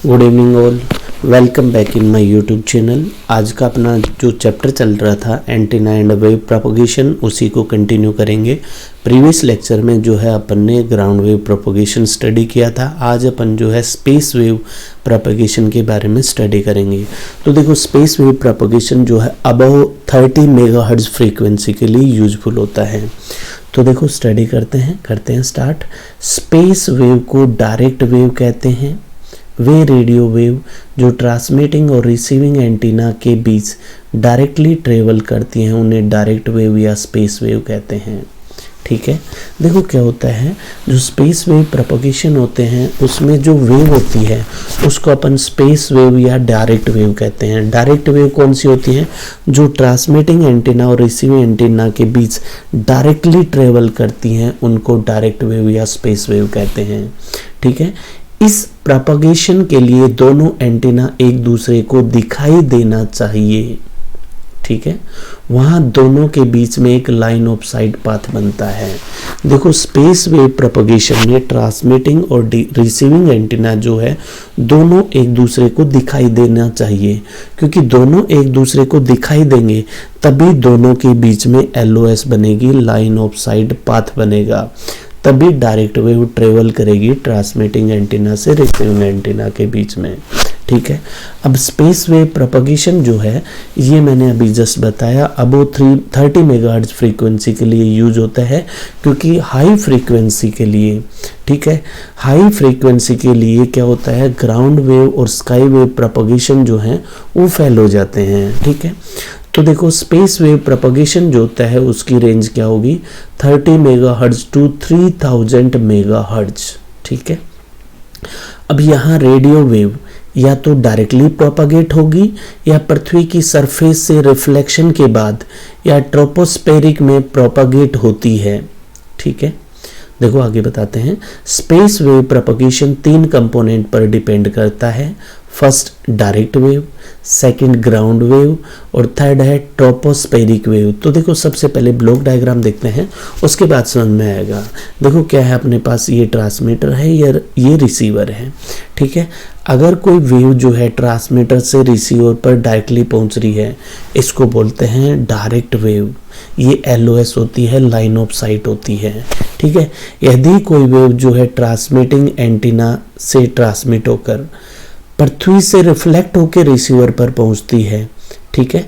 Good evening all, welcome back in my YouTube channel. आज का अपना जो चैप्टर चल रहा था एंटीना एंड वेव प्रोपगेशन, उसी को कंटिन्यू करेंगे। प्रीवियस लेक्चर में जो है अपन ने ग्राउंड वेव प्रोपगेशन स्टडी किया था। आज अपन जो है स्पेस वेव प्रोपगेशन के बारे में स्टडी करेंगे। तो देखो, स्पेस वेव प्रोपगेशन जो है अबव 30 मेगाहर्ट्ज फ्रीक्वेंसी के लिए यूजफुल होता है। तो देखो स्टडी करते हैं स्टार्ट। स्पेस वेव को डायरेक्ट वेव कहते हैं। वे रेडियो वेव जो ट्रांसमिटिंग और रिसीविंग एंटीना के बीच डायरेक्टली ट्रेवल करती हैं, उन्हें डायरेक्ट वेव या स्पेस वेव कहते हैं। ठीक है, देखो क्या होता है, जो स्पेस वेव प्रोपगेशन होते हैं उसमें जो वेव होती है उसको अपन स्पेस वेव या डायरेक्ट वेव कहते हैं। डायरेक्ट वेव कौन सी होती है? जो ट्रांसमिटिंग एंटीना और रिसीविंग एंटीना के बीच डायरेक्टली ट्रेवल करती हैं, उनको डायरेक्ट वेव या स्पेस वेव कहते हैं। ठीक है, इस प्रोपगेशन के लिए दोनों एंटीना एक दूसरे को दिखाई देना चाहिए। ठीक है, वहां दोनों के बीच में एक लाइन ऑफ साइट पाथ बनता है। देखो, स्पेस वेव प्रोपगेशन में ट्रांसमिटिंग और रिसीविंग एंटीना जो है दोनों एक दूसरे को दिखाई देना चाहिए, क्योंकि दोनों एक दूसरे को दिखाई देंगे तभी दोनों के बीच में LOS बनेगी, लाइन ऑफ साइट पाथ बनेगा, तभी डायरेक्ट वेव ट्रेवल करेगी ट्रांसमिटिंग एंटीना से रिसीविंग एंटीना के बीच में। ठीक है, अब स्पेस वेव प्रोपगेशन जो है ये मैंने अभी जस्ट बताया अबव 30 मेगाहर्ट्ज फ्रीक्वेंसी के लिए यूज होता है, क्योंकि हाई फ्रीक्वेंसी के लिए, ठीक है, हाई फ्रीक्वेंसी के लिए क्या होता है, ग्राउंड वेव और स्काई वेव प्रोपगेशन जो है वो फेल हो जाते हैं। ठीक है, तो देखो स्पेस वेव प्रोपगेशन जो होता है उसकी रेंज क्या होगी, 30 मेगाहर्ट्ज टू 3000 मेगाहर्ट्ज। ठीक है, अब यहाँ रेडियो वेव या तो डायरेक्टली प्रोपगेट होगी या पृथ्वी की सरफेस से रिफ्लेक्शन के बाद या ट्रोपोस्फेरिक में प्रोपगेट होती है। ठीक है, देखो आगे बताते हैं। स्पेस वेव प्रोपगेशन 3 कंपोनेंट पर डिपेंड करता है। First direct wave, second ground wave और थर्ड है ट्रोपोस्फेरिक वेव। तो देखो सबसे पहले ब्लॉक डायग्राम देखते हैं, उसके बाद समझ में आएगा। देखो क्या है, अपने पास ये ट्रांसमीटर है, ये रिसीवर है। ठीक है, अगर कोई वेव जो है ट्रांसमीटर से रिसीवर पर डायरेक्टली पहुंच रही है, इसको बोलते हैं डायरेक्ट वेव। ये LOS होती है, लाइन ऑफ साइट होती है। ठीक है, यदि कोई वेव जो है ट्रांसमिटिंग एंटीना से ट्रांसमिट होकर पृथ्वी से रिफ्लेक्ट होकर रिसीवर पर पहुंचती है, ठीक है,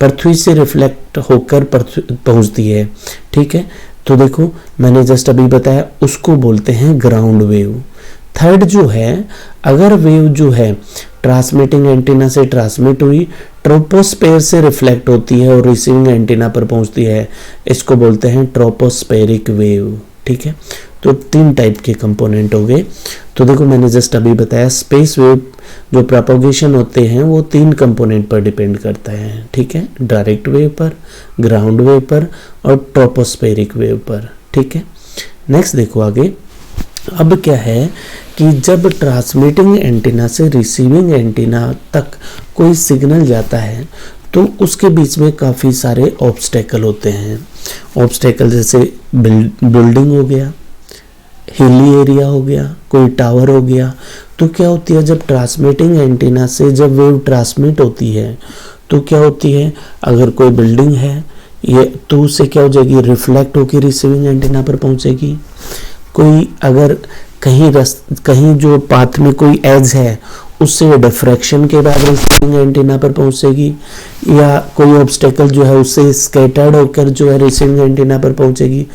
पृथ्वी से रिफ्लेक्ट होकर पहुंचती है। ठीक है, तो देखो मैंने जस्ट अभी बताया, उसको बोलते हैं ग्राउंड वेव। थर्ड जो है, अगर वेव जो है ट्रांसमिटिंग एंटीना से ट्रांसमिट हुई, ट्रोपोस्फेयर से रिफ्लेक्ट होती है और रिसीविंग एंटीना पर पहुंचती है, इसको बोलते हैं ट्रोपोस्फेरिक वेव। ठीक है, तो 3 टाइप के कंपोनेंट हो गए। तो देखो मैंने जस्ट अभी बताया, स्पेस वेव जो प्रोपगेशन होते हैं वो 3 कंपोनेंट पर डिपेंड करता है। ठीक है, डायरेक्ट वेव पर, ग्राउंड वेव पर और ट्रोपोस्फेरिक वेव पर। ठीक है, नेक्स्ट देखो आगे। अब क्या है कि जब ट्रांसमिटिंग एंटीना से रिसीविंग एंटीना तक कोई सिग्नल जाता है तो उसके बीच में काफ़ी सारे ऑब्स्टेकल होते हैं। ऑब्स्टेकल जैसे बिल्डिंग हो गया, हिली एरिया हो गया, कोई टावर हो गया। तो क्या होती है, जब ट्रांसमिटिंग एंटीना से जब वेव ट्रांसमिट होती है तो क्या होती है, अगर कोई बिल्डिंग है ये तो उससे क्या हो जाएगी, रिफ्लेक्ट होकर रिसीविंग एंटीना पर पहुंचेगी। कोई अगर कहीं जो पाथ में कोई एज है उससे डिफ्रैक्शन के बाद रिसीविंग एंटीना पर पहुंचेगी, या कोई ऑब्स्टेकल जो है उससे स्कैटर्ड होकर जो है रिसीविंग एंटीना पर पहुंचेगी।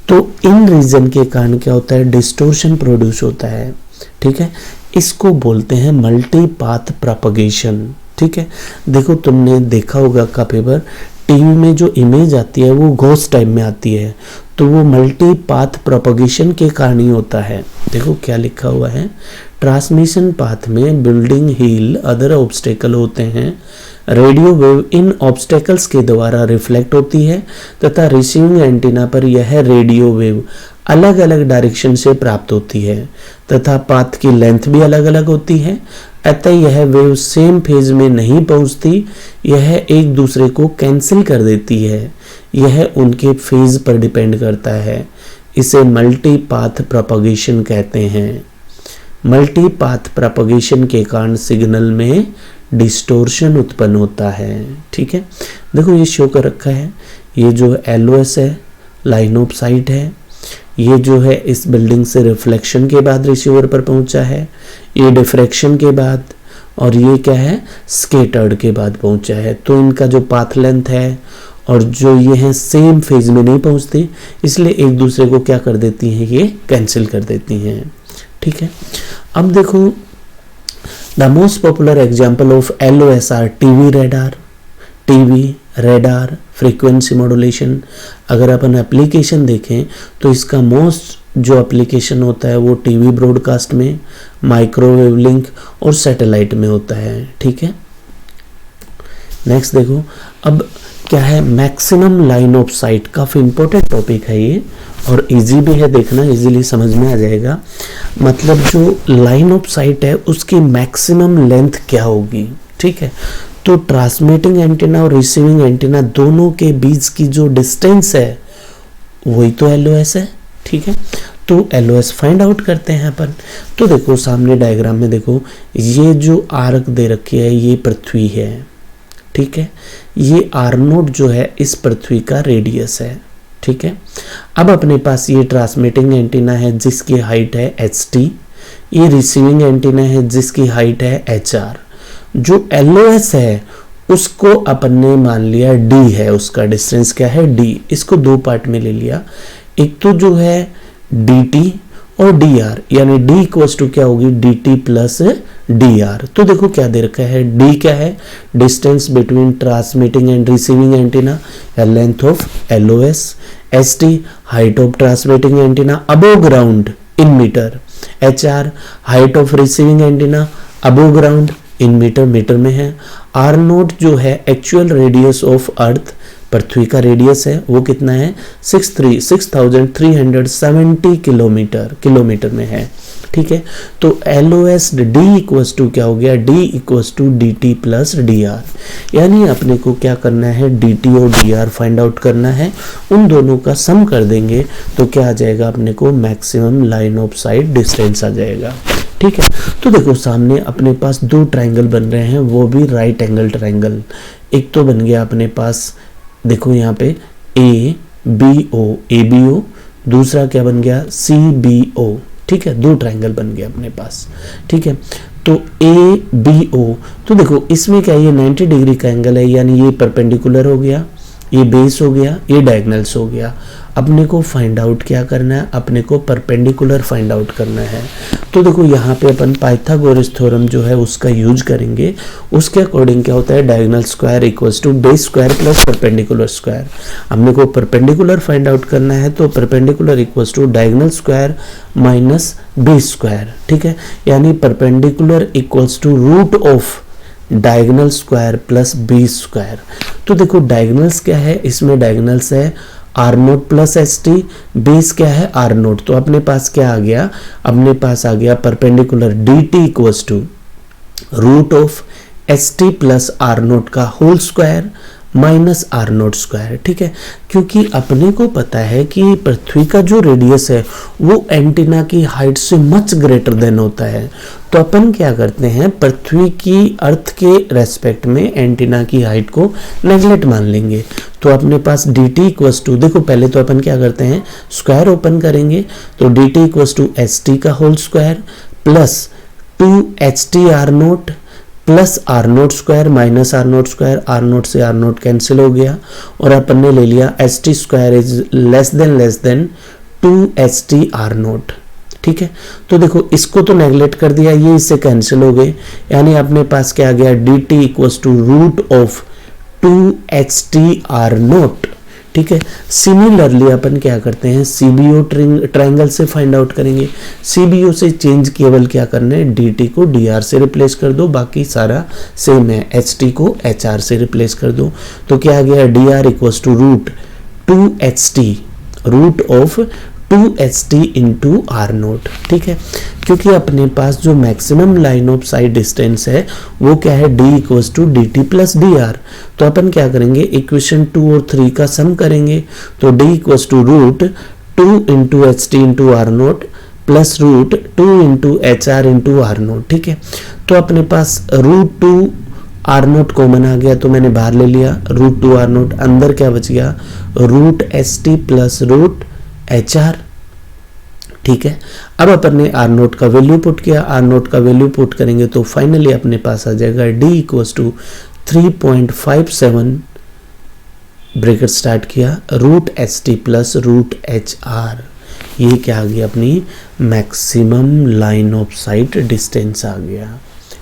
तो इन रीजन के कारण क्या होता है, डिस्टोर्शन प्रोड्यूस होता है। ठीक है, इसको बोलते हैं मल्टी पाथ प्रोपगेशन। ठीक है, देखो तुमने देखा होगा काफी बार टीवी में जो इमेज आती है वो घोस्ट टाइप में आती है, तो वो मल्टी पाथ प्रोपगेशन के कारण ही होता है। देखो क्या लिखा हुआ है, ट्रांसमिशन पाथ में बिल्डिंग, हिल, अदर ऑब्स्टेकल होते हैं। रेडियो वेव इन ऑब्स्टेकल्स के द्वारा रिफ्लेक्ट होती है तथा रिसीविंग एंटीना पर यह रेडियो वेव अलग अलग डायरेक्शन से प्राप्त होती है तथा पाथ की लेंथ भी अलग अलग होती है। अतः यह वेव सेम फेज में नहीं पहुंचती, यह एक दूसरे को कैंसिल कर देती है। यह उनके फेज पर डिपेंड करता है। इसे मल्टी पाथ प्रोपगेशन कहते हैं। मल्टी पाथ प्रोपगेशन के कारण सिग्नल में डिस्टोर्शन उत्पन्न होता है। ठीक है, देखो ये शो कर रखा है, ये जो LOS है लाइन ऑफ साइट है, ये जो है इस बिल्डिंग से रिफ्लेक्शन के बाद रिसीवर पर पहुंचा है, ये डिफ्रैक्शन के बाद, और ये क्या है स्केटर्ड के बाद पहुंचा है। तो इनका जो पाथ लेंथ है और जो ये हैं सेम फेज में नहीं पहुंचती, इसलिए एक दूसरे को क्या कर देती हैं, ये कैंसिल कर देती हैं। ठीक है, अब देखो the most popular example of LOS are TV radar frequency modulation. अगर अपन एप्लीकेशन देखें तो इसका मोस्ट जो एप्लीकेशन होता है वो टीवी ब्रॉडकास्ट में, माइक्रोवेव लिंक और सैटेलाइट में होता है। ठीक है, नेक्स्ट देखो, अब क्या है मैक्सिमम लाइन ऑफ साइट, काफी इंपॉर्टेंट टॉपिक है ये और इजी भी है, देखना इजीली समझ में आ जाएगा। मतलब जो लाइन ऑफ साइट है उसकी मैक्सिमम लेंथ क्या होगी। ठीक है, तो ट्रांसमिटिंग एंटीना और रिसीविंग एंटीना दोनों के बीच की जो डिस्टेंस है वही तो LOS है। ठीक है, तो LOS फाइंड आउट करते हैं अपन। तो देखो सामने डायग्राम में देखो, ये जो आर्क दे रखी है ये पृथ्वी है। ठीक है, ये R0 जो है इस पृथ्वी का रेडियस है। ठीक है, अब अपने पास ये ट्रांसमिटिंग एंटीना है जिसकी हाइट है HT, ये रिसीविंग एंटीना है जिसकी हाइट है HR। जो LOS है उसको अपन ने मान लिया D है, उसका डिस्टेंस क्या है D। इसको दो पार्ट में ले लिया, एक तो जो है DT और DR, यानी D इक्वल्स टू क्या होगी DT प्लस DR। तो देखो क्या दे रखा है, D क्या है distance between transmitting and receiving antenna या length of LOS, ST height of transmitting antenna above ground in metre, HR height of receiving antenna above ground in metre में है। R0 जो है एक्चुअल रेडियस ऑफ अर्थ, पृथ्वी का radius है वो कितना है 6370 किलोमीटर में है। ठीक है, तो LOS D इक्वल्स टू क्या हो गया, D equals to DT plus DR। यानी अपने को क्या करना है DT और DR फाइंड आउट करना है, उन दोनों का सम कर देंगे तो क्या आ जाएगा अपने को maximum line of sight distance आ जाएगा। ठीक है, तो देखो सामने अपने पास दो ट्रायंगल बन रहे हैं, वो भी राइट एंगल ट्रायंगल। एक तो बन गया अपने पास देखो यहाँ पे ABO, दूसरा क्या बन गया CBO। ठीक है, दो ट्रायंगल बन गया अपने पास। ठीक है, तो ABO, तो देखो इसमें क्या ये 90 डिग्री का एंगल है, यानी ये परपेंडिकुलर हो गया, ये बेस हो गया, ये डायगोनल्स हो गया। अपने को फाइंड आउट क्या करना है, अपने को परपेंडिकुलर फाइंड आउट करना है। तो देखो यहाँ पे अपन पाइथागोरस थ्योरम जो है उसका यूज करेंगे। उसके अकॉर्डिंग क्या होता है diagonal square equals to base square plus perpendicular square. हमने को परपेंडिकुलर फाइंड आउट करना है तो perpendicular equals to diagonal square minus base square. ठीक है, यानी perpendicular equals to root of diagonal square plus base square. तो देखो डायगोनल्स क्या है, इसमें डायगोनल्स है R0 प्लस ST, बेस क्या है R0। तो अपने पास क्या आ गया, अपने पास आ गया perpendicular DT equals to root of ST plus R0 का whole square minus R0 square. ठीक है, क्योंकि अपने को पता है कि पृथ्वी का जो रेडियस है वो एंटीना की हाइट से मच ग्रेटर देन होता है। तो अपन क्या करते हैं पृथ्वी की अर्थ के रेस्पेक्ट में एंटीना की हाइट को नेगलेक्ट मान लेंगे। तो अपने पास DT इक्वल्स टू, देखो पहले तो अपन क्या करते हैं स्क्वायर ओपन करेंगे, तो DT इक्वल्स टू ST का whole square plus 2HT R0 plus R0 square minus R0 square, R0 से R0 कैंसिल हो गया और अपन ने ले लिया ST square is less than 2HT R0। ठीक है, तो देखो इसको तो नेगलेक्ट कर दिया, ये इससे कैंसिल हो गए, यानी अपने पास क्या आ गया DT equals to root of 2HT R0। ठीक है, सिमिलरली अपन क्या करते हैं CBO ट्रायंगल से फाइंड आउट करेंगे। CBO से चेंज केवल क्या करना है DT को DR से रिप्लेस कर दो, बाकी सारा सेम है, HT को HR से रिप्लेस कर दो। तो क्या आ गया DR equals to root 2HT root of 2HT into R0। ठीक है, क्योंकि अपने पास जो maximum line of sight distance है वो क्या है D equals to DT plus DR। तो अपन क्या करेंगे इक्वेशन 2 और 3 का सम करेंगे, तो D equals to root 2 into HT into R0 plus root 2 into H R into R naught. ठीक है, तो अपने पास रूट 2 आर नोट कॉमन आ गया तो मैंने बाहर ले लिया रूट 2 आर नोट। अंदर क्या बच गया, root S T plus root H R. ठीक है, अब अपन ने आर नोट का वैल्यू पुट किया, आर नोट का वैल्यू पुट करेंगे तो फाइनली अपने पास आ जाएगा D equals to 3.57 bracket start किया root S T plus root H R. ये क्या आ गया, अपनी maximum line of sight distance आ गया।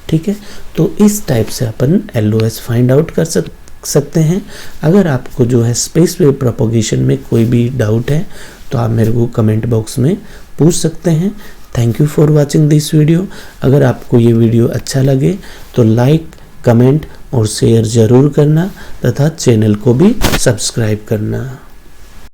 ठीक है, तो इस टाइप से अपन LOS फाइंड आउट कर सकते हैं। अगर आपको जो है स्पेस वेव प्रोपगेशन में कोई भी डाउट है तो आप मेरे को कमेंट बॉक्स में पूछ सकते हैं। Thank you for watching this video. अगर आपको ये वीडियो अच्छा लगे तो लाइक, कमेंट और शेयर ज़रूर करना तथा चैनल को भी सब्सक्राइब करना।